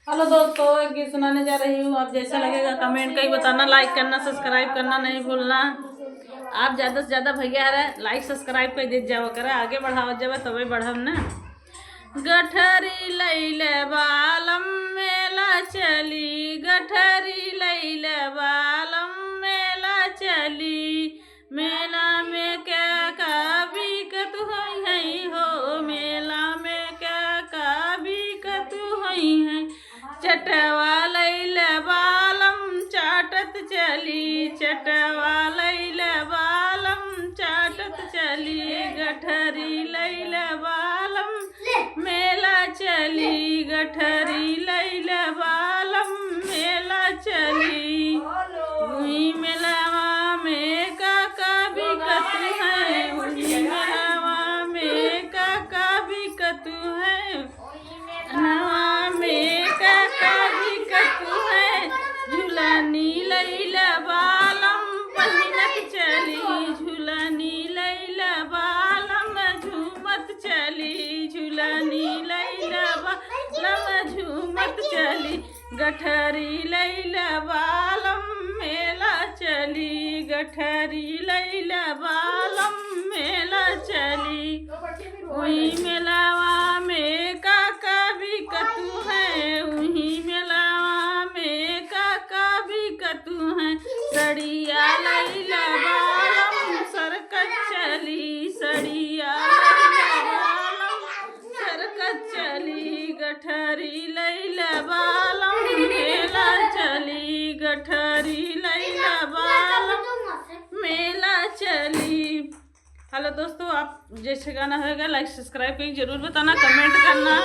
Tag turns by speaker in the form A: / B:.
A: Hello दोस्तों, एक गीत सुनाने जा रही हूँ। आप जैसा लगेगा कमेंट का ही बताना, लाइक करना, सब्सक्राइब करना नहीं भूलना। आप ज़्यादा से ज़्यादा भैया है लाइक सब्सक्राइब कर दे जाओ करे, आगे बढ़ाओ जब तबे बढ़म ना। गठरी लैले बालम मेला चली, गठरी लैले बालम मेला चली। मेला में क्या का बिकत होई है हो, मेला में क्या का बिकत होई है। चटवा लैले बालम चाटत चली, चटवा लैले बालम चाटत चली। गठरी लैले बालम मेला चली, गठरी लैले बालम मेला चली। वही मेलावा में काका बिकत है, वही मेलावा में काका बिकत है, नवा में काका बिकत है। झूलनी लैले बालम पहिनत चली, झूलनी लैले बालम झूमत चली, झूलनी लैले बालम झूमत चली। गठरी लैले बालम मेला चली, गठरी लैले बालम मेला चली। वही मेलावा में काका बिकतू है, वही मेलावा में काका बिकतू है। सड़िया लैले बालम सरकत चली, सड़िया लैले बालम सरकत चली। गठरी लैले बालम मेला चली, गठरी लैले बालम मेला चली। हेलो दोस्तों, आप जैसे गाना होगा लाइक सब्सक्राइब करिए, जरूर बताना, कमेंट करना।